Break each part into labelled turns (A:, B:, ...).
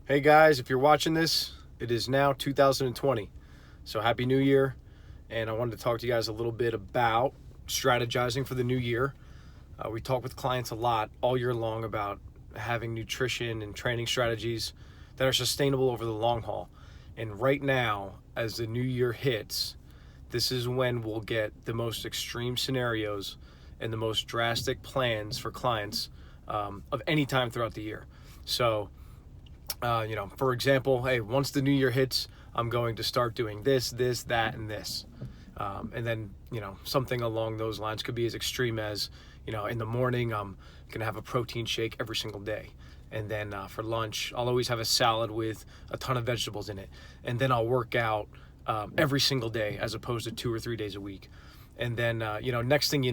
A: Hey guys, if you're watching this, it is now 2020. So happy new year. And I wanted to talk to you guys a little bit about strategizing for the new year. We talk with clients a lot all year long about having nutrition and training strategies that are sustainable over the long haul. And right now, as the new year hits, this is when we'll get the most extreme scenarios and the most drastic plans for clients of any time throughout the year. So for example, hey, once the new year hits, I'm going to start doing this, that, and this. And then, something along those lines could be as extreme as, in the morning, I'm going to have a protein shake every single day. And then for lunch, I'll always have a salad with a ton of vegetables in it. And then I'll work out every single day as opposed to 2 or 3 days a week. And then, next thing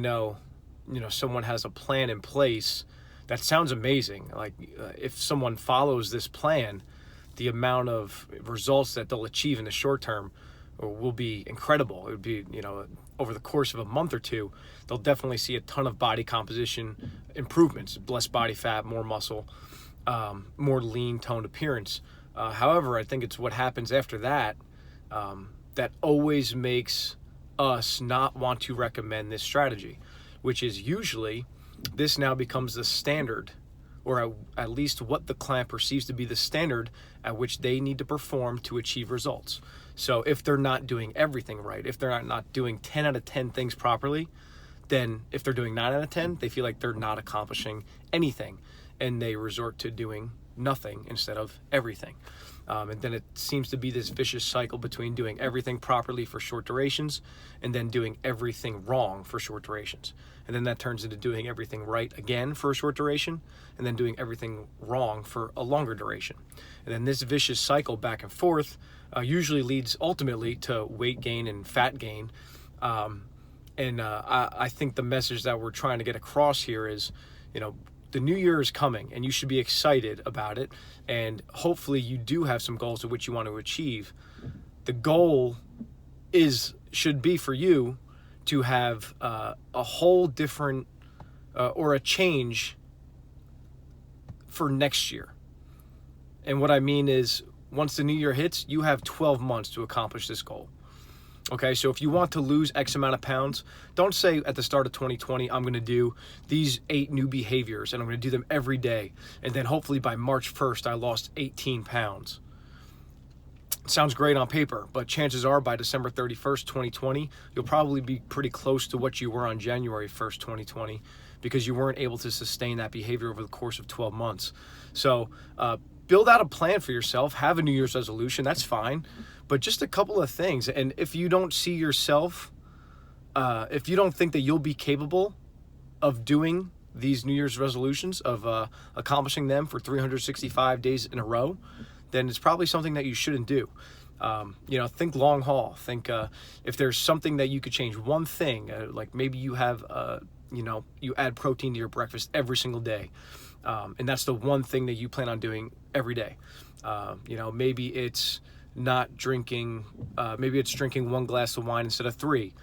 A: someone has a plan in place that sounds amazing. Like if someone follows this plan, the amount of results that they'll achieve in the short term will be incredible. It would be, over the course of a month or two, they'll definitely see a ton of body composition improvements, less body fat, more muscle, more lean toned appearance. However, I think it's what happens after that that always makes us not want to recommend this strategy, which is usually this now becomes the standard, or at least what the client perceives to be the standard at which they need to perform to achieve results. So if they're not doing everything right, if they're not doing 10 out of 10 things properly, then if they're doing 9 out of 10, they feel like they're not accomplishing anything, and they resort to doing nothing instead of everything. And then it seems to be this vicious cycle between doing everything properly for short durations and then doing everything wrong for short durations. And then that turns into doing everything right again for a short duration and then doing everything wrong for a longer duration. And then this vicious cycle back and forth usually leads ultimately to weight gain and fat gain. I think the message that we're trying to get across here is, the new year is coming and you should be excited about it. And hopefully you do have some goals of which you want to achieve. The goal should be for you to have a whole different or a change for next year. And what I mean is, once the new year hits, you have 12 months to accomplish this goal. Okay, so if you want to lose X amount of pounds, don't say at the start of 2020, I'm going to do these 8 new behaviors and I'm going to do them every day. And then hopefully by March 1st, I lost 18 pounds. Sounds great on paper, but chances are by December 31st, 2020, you'll probably be pretty close to what you were on January 1st, 2020, because you weren't able to sustain that behavior over the course of 12 months. So build out a plan for yourself, have a New Year's resolution, that's fine. But just a couple of things. And if you don't see yourself, if you don't think that you'll be capable of doing these New Year's resolutions, of accomplishing them for 365 days in a row, then it's probably something that you shouldn't do. Think long haul. Think if there's something that you could change, one thing, like maybe you have, you add protein to your breakfast every single day. And that's the one thing that you plan on doing every day. Maybe it's not drinking, maybe it's drinking 1 glass of wine instead of 3,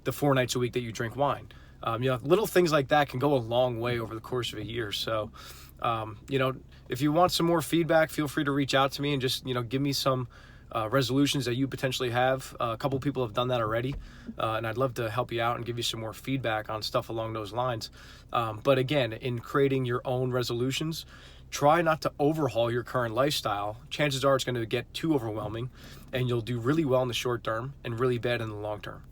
A: the 4 nights a week that you drink wine. Little things like that can go a long way over the course of a year. So, if you want some more feedback, feel free to reach out to me and just, give me some resolutions that you potentially have. A couple people have done that already, and I'd love to help you out and give you some more feedback on stuff along those lines. But again, in creating your own resolutions, try not to overhaul your current lifestyle. Chances are it's going to get too overwhelming, and you'll do really well in the short term and really bad in the long term.